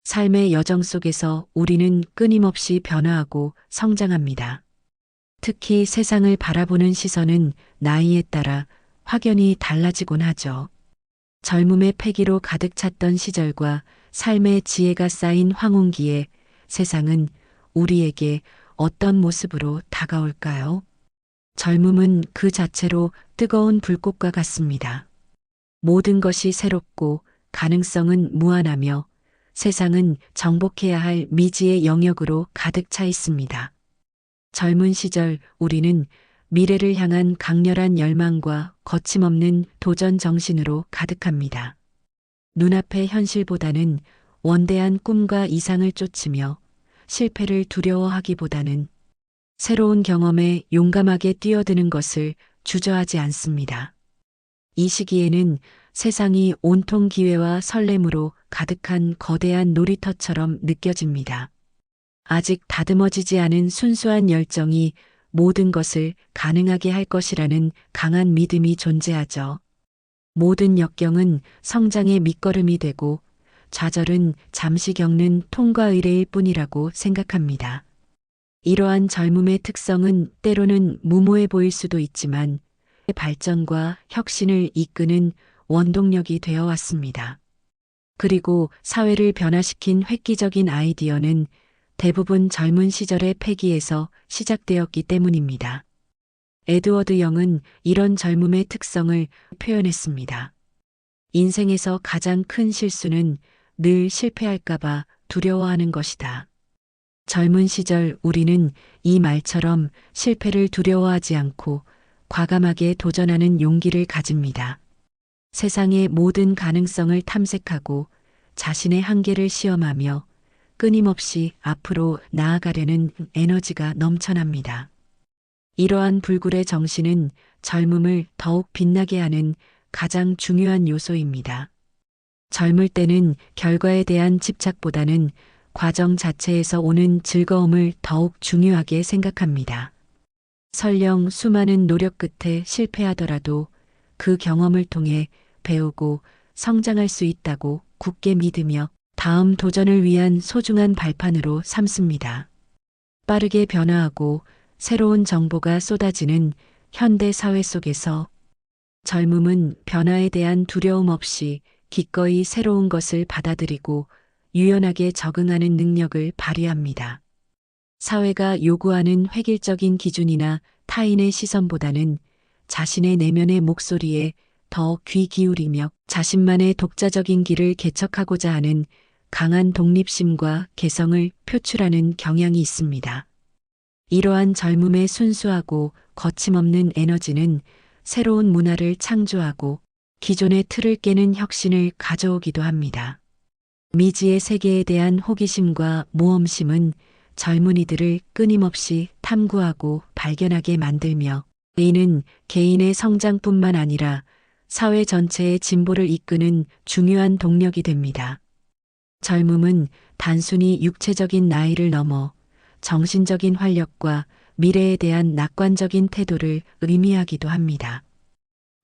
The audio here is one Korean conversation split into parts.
삶의 여정 속에서 우리는 끊임없이 변화하고 성장합니다. 특히 세상을 바라보는 시선은 나이에 따라 확연히 달라지곤 하죠. 젊음의 패기로 가득 찼던 시절과 삶의 지혜가 쌓인 황혼기에 세상은 우리에게 어떤 모습으로 다가올까요? 젊음은 그 자체로 뜨거운 불꽃과 같습니다. 모든 것이 새롭고 가능성은 무한하며 세상은 정복해야 할 미지의 영역으로 가득 차 있습니다. 젊은 시절 우리는 미래를 향한 강렬한 열망과 거침없는 도전 정신으로 가득합니다. 눈앞의 현실보다는 원대한 꿈과 이상을 쫓으며 실패를 두려워하기보다는 새로운 경험에 용감하게 뛰어드는 것을 주저하지 않습니다. 이 시기에는 세상이 온통 기회와 설렘으로 가득한 거대한 놀이터처럼 느껴집니다. 아직 다듬어지지 않은 순수한 열정이 모든 것을 가능하게 할 것이라는 강한 믿음이 존재하죠. 모든 역경은 성장의 밑거름이 되고 좌절은 잠시 겪는 통과 의례일 뿐이라고 생각합니다. 이러한 젊음의 특성은 때로는 무모해 보일 수도 있지만 발전과 혁신을 이끄는 원동력이 되어 왔습니다. 그리고 사회를 변화시킨 획기적인 아이디어는 대부분 젊은 시절의 패기에서 시작되었기 때문입니다. 에드워드 영은 이런 젊음의 특성을 표현했습니다. 인생에서 가장 큰 실수는 늘 실패할까봐 두려워하는 것이다. 젊은 시절 우리는 이 말처럼 실패를 두려워하지 않고 과감하게 도전하는 용기를 가집니다. 세상의 모든 가능성을 탐색하고 자신의 한계를 시험하며 끊임없이 앞으로 나아가려는 에너지가 넘쳐납니다. 이러한 불굴의 정신은 젊음을 더욱 빛나게 하는 가장 중요한 요소입니다. 젊을 때는 결과에 대한 집착보다는 과정 자체에서 오는 즐거움을 더욱 중요하게 생각합니다. 설령 수많은 노력 끝에 실패하더라도 그 경험을 통해 배우고 성장할 수 있다고 굳게 믿으며 다음 도전을 위한 소중한 발판으로 삼습니다. 빠르게 변화하고 새로운 정보가 쏟아지는 현대 사회 속에서 젊음은 변화에 대한 두려움 없이 기꺼이 새로운 것을 받아들이고 유연하게 적응하는 능력을 발휘합니다. 사회가 요구하는 획일적인 기준이나 타인의 시선보다는 자신의 내면의 목소리에 더 귀 기울이며 자신만의 독자적인 길을 개척하고자 하는 강한 독립심과 개성을 표출하는 경향이 있습니다. 이러한 젊음의 순수하고 거침없는 에너지는 새로운 문화를 창조하고 기존의 틀을 깨는 혁신을 가져오기도 합니다. 미지의 세계에 대한 호기심과 모험심은 젊은이들을 끊임없이 탐구하고 발견하게 만들며 이는 개인의 성장뿐만 아니라 사회 전체의 진보를 이끄는 중요한 동력이 됩니다. 젊음은 단순히 육체적인 나이를 넘어 정신적인 활력과 미래에 대한 낙관적인 태도를 의미하기도 합니다.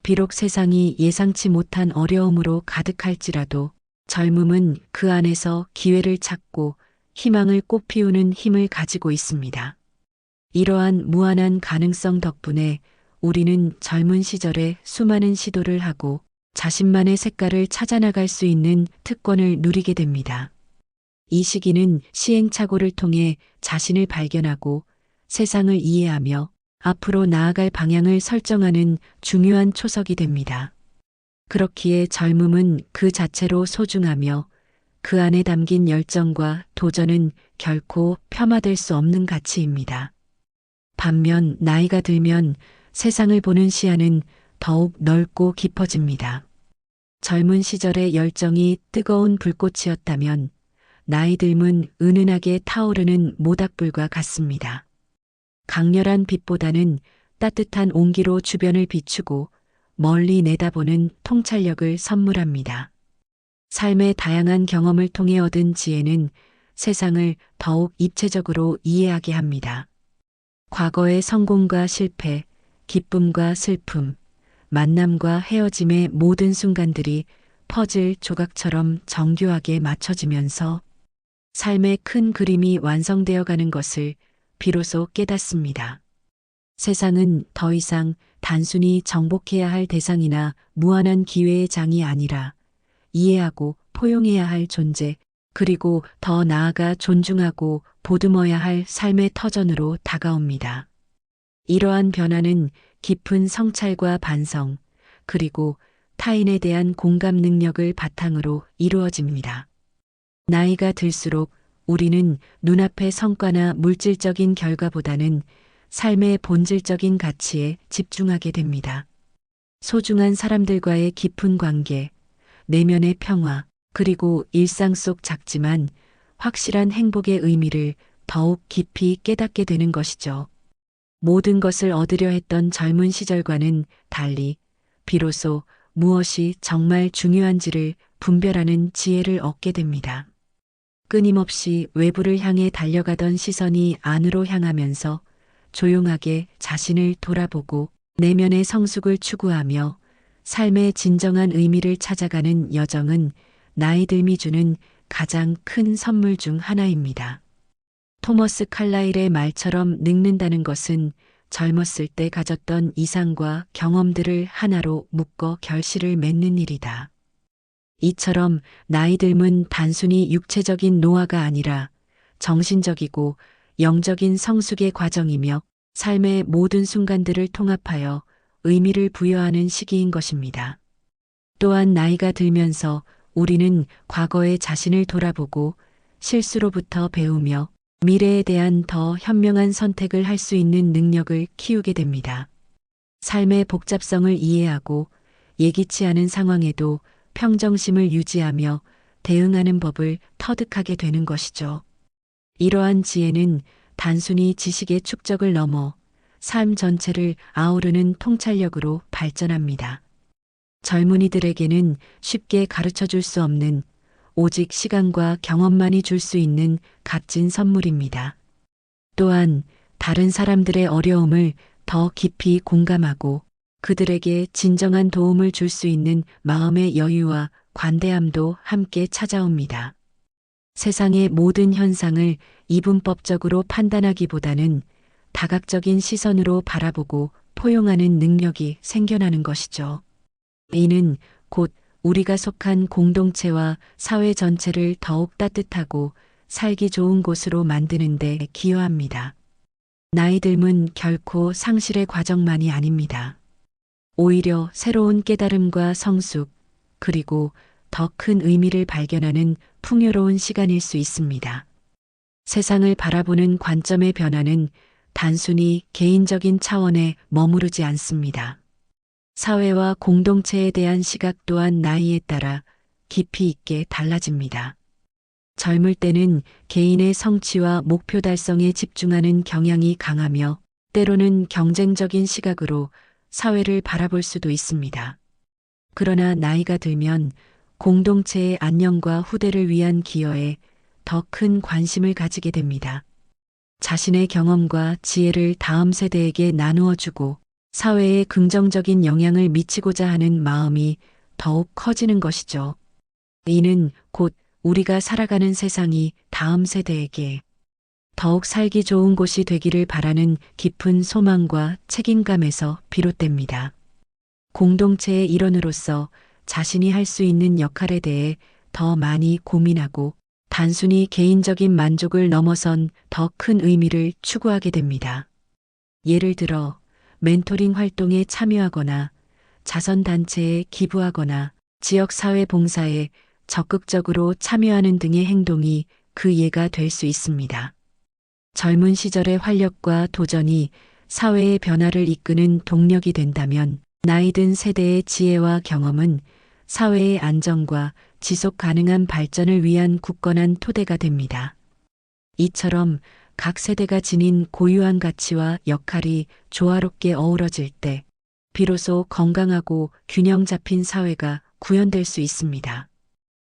비록 세상이 예상치 못한 어려움으로 가득할지라도 젊음은 그 안에서 기회를 찾고 희망을 꽃피우는 힘을 가지고 있습니다. 이러한 무한한 가능성 덕분에 우리는 젊은 시절에 수많은 시도를 하고 자신만의 색깔을 찾아나갈 수 있는 특권을 누리게 됩니다. 이 시기는 시행착오를 통해 자신을 발견하고 세상을 이해하며 앞으로 나아갈 방향을 설정하는 중요한 초석이 됩니다. 그렇기에 젊음은 그 자체로 소중하며 그 안에 담긴 열정과 도전은 결코 폄하될 수 없는 가치입니다. 반면 나이가 들면 세상을 보는 시야는 더욱 넓고 깊어집니다. 젊은 시절의 열정이 뜨거운 불꽃이었다면 나이 들면 은은하게 타오르는 모닥불과 같습니다. 강렬한 빛보다는 따뜻한 온기로 주변을 비추고 멀리 내다보는 통찰력을 선물합니다. 삶의 다양한 경험을 통해 얻은 지혜는 세상을 더욱 입체적으로 이해하게 합니다. 과거의 성공과 실패, 기쁨과 슬픔, 만남과 헤어짐의 모든 순간들이 퍼즐 조각처럼 정교하게 맞춰지면서 삶의 큰 그림이 완성되어 가는 것을 비로소 깨닫습니다. 세상은 더 이상 단순히 정복해야 할 대상이나 무한한 기회의 장이 아니라 이해하고 포용해야 할 존재, 그리고 더 나아가 존중하고 보듬어야 할 삶의 터전으로 다가옵니다. 이러한 변화는 깊은 성찰과 반성, 그리고 타인에 대한 공감 능력을 바탕으로 이루어집니다. 나이가 들수록 우리는 눈앞의 성과나 물질적인 결과보다는 삶의 본질적인 가치에 집중하게 됩니다. 소중한 사람들과의 깊은 관계, 내면의 평화, 그리고 일상 속 작지만 확실한 행복의 의미를 더욱 깊이 깨닫게 되는 것이죠. 모든 것을 얻으려 했던 젊은 시절과는 달리 비로소 무엇이 정말 중요한지를 분별하는 지혜를 얻게 됩니다. 끊임없이 외부를 향해 달려가던 시선이 안으로 향하면서 조용하게 자신을 돌아보고 내면의 성숙을 추구하며 삶의 진정한 의미를 찾아가는 여정은 나이 듦이 주는 가장 큰 선물 중 하나입니다. 토머스 칼라일의 말처럼 늙는다는 것은 젊었을 때 가졌던 이상과 경험들을 하나로 묶어 결실을 맺는 일이다. 이처럼 나이 듦은 단순히 육체적인 노화가 아니라 정신적이고 영적인 성숙의 과정이며 삶의 모든 순간들을 통합하여 의미를 부여하는 시기인 것입니다. 또한 나이가 들면서 우리는 과거의 자신을 돌아보고 실수로부터 배우며 미래에 대한 더 현명한 선택을 할 수 있는 능력을 키우게 됩니다. 삶의 복잡성을 이해하고 예기치 않은 상황에도 평정심을 유지하며 대응하는 법을 터득하게 되는 것이죠. 이러한 지혜는 단순히 지식의 축적을 넘어 삶 전체를 아우르는 통찰력으로 발전합니다. 젊은이들에게는 쉽게 가르쳐 줄 수 없는 오직 시간과 경험만이 줄 수 있는 값진 선물입니다. 또한 다른 사람들의 어려움을 더 깊이 공감하고 그들에게 진정한 도움을 줄 수 있는 마음의 여유와 관대함도 함께 찾아옵니다. 세상의 모든 현상을 이분법적으로 판단하기보다는 다각적인 시선으로 바라보고 포용하는 능력이 생겨나는 것이죠. 이는 곧 우리가 속한 공동체와 사회 전체를 더욱 따뜻하고 살기 좋은 곳으로 만드는 데 기여합니다. 나이 듦은 결코 상실의 과정만이 아닙니다. 오히려 새로운 깨달음과 성숙, 그리고 더 큰 의미를 발견하는 풍요로운 시간일 수 있습니다. 세상을 바라보는 관점의 변화는 단순히 개인적인 차원에 머무르지 않습니다. 사회와 공동체에 대한 시각 또한 나이에 따라 깊이 있게 달라집니다. 젊을 때는 개인의 성취와 목표 달성에 집중하는 경향이 강하며 때로는 경쟁적인 시각으로 사회를 바라볼 수도 있습니다. 그러나 나이가 들면 공동체의 안녕과 후대를 위한 기여에 더 큰 관심을 가지게 됩니다. 자신의 경험과 지혜를 다음 세대에게 나누어 주고 사회에 긍정적인 영향을 미치고자 하는 마음이 더욱 커지는 것이죠. 이는 곧 우리가 살아가는 세상이 다음 세대에게 더욱 살기 좋은 곳이 되기를 바라는 깊은 소망과 책임감에서 비롯됩니다. 공동체의 일원으로서 자신이 할 수 있는 역할에 대해 더 많이 고민하고 단순히 개인적인 만족을 넘어선 더 큰 의미를 추구하게 됩니다. 예를 들어 멘토링 활동에 참여하거나 자선단체에 기부하거나 지역사회 봉사에 적극적으로 참여하는 등의 행동이 그 예가 될 수 있습니다. 젊은 시절의 활력과 도전이 사회의 변화를 이끄는 동력이 된다면 나이 든 세대의 지혜와 경험은 사회의 안정과 지속 가능한 발전을 위한 굳건한 토대가 됩니다. 이처럼 각 세대가 지닌 고유한 가치와 역할이 조화롭게 어우러질 때 비로소 건강하고 균형 잡힌 사회가 구현될 수 있습니다.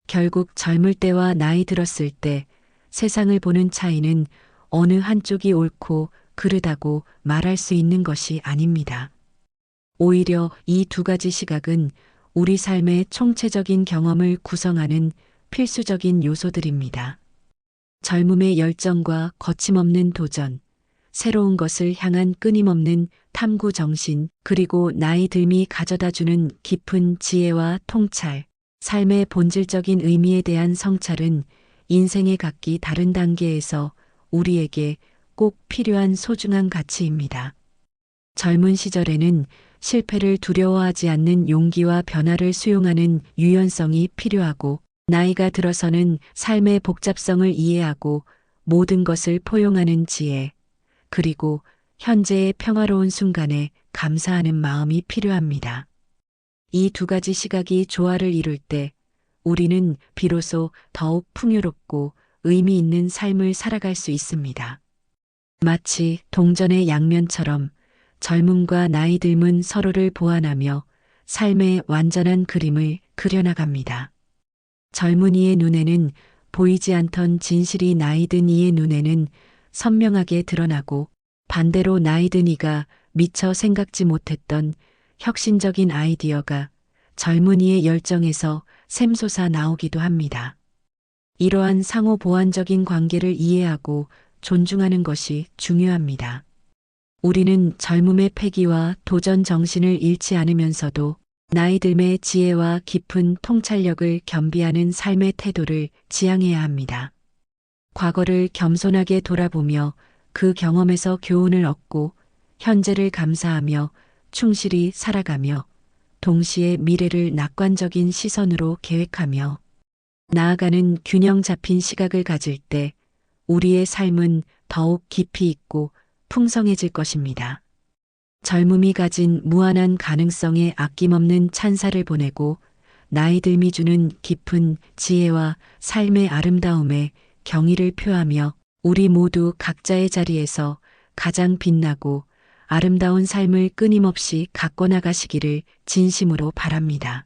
결국 젊을 때와 나이 들었을 때 세상을 보는 차이는 어느 한쪽이 옳고 그르다고 말할 수 있는 것이 아닙니다. 오히려 이 두 가지 시각은 우리 삶의 총체적인 경험을 구성하는 필수적인 요소들입니다. 젊음의 열정과 거침없는 도전, 새로운 것을 향한 끊임없는 탐구 정신, 그리고 나이 듦이 가져다주는 깊은 지혜와 통찰, 삶의 본질적인 의미에 대한 성찰은 인생의 각기 다른 단계에서 우리에게 꼭 필요한 소중한 가치입니다. 젊은 시절에는 실패를 두려워하지 않는 용기와 변화를 수용하는 유연성이 필요하고, 나이가 들어서는 삶의 복잡성을 이해하고 모든 것을 포용하는 지혜, 그리고 현재의 평화로운 순간에 감사하는 마음이 필요합니다. 이 두 가지 시각이 조화를 이룰 때 우리는 비로소 더욱 풍요롭고 의미 있는 삶을 살아갈 수 있습니다. 마치 동전의 양면처럼 젊음과 나이 듦은 서로를 보완하며 삶의 완전한 그림을 그려나갑니다. 젊은이의 눈에는 보이지 않던 진실이 나이 든 이의 눈에는 선명하게 드러나고, 반대로 나이 든 이가 미처 생각지 못했던 혁신적인 아이디어가 젊은이의 열정에서 샘솟아 나오기도 합니다. 이러한 상호 보완적인 관계를 이해하고 존중하는 것이 중요합니다. 우리는 젊음의 패기와 도전 정신을 잃지 않으면서도 나이 듦의 지혜와 깊은 통찰력을 겸비하는 삶의 태도를 지향해야 합니다. 과거를 겸손하게 돌아보며 그 경험에서 교훈을 얻고, 현재를 감사하며 충실히 살아가며, 동시에 미래를 낙관적인 시선으로 계획하며 나아가는 균형 잡힌 시각을 가질 때 우리의 삶은 더욱 깊이 있고 풍성해질 것입니다. 젊음이 가진 무한한 가능성에 아낌없는 찬사를 보내고, 나이 듦이 주는 깊은 지혜와 삶의 아름다움에 경의를 표하며 우리 모두 각자의 자리에서 가장 빛나고 아름다운 삶을 끊임없이 가꿔 나가시기를 진심으로 바랍니다.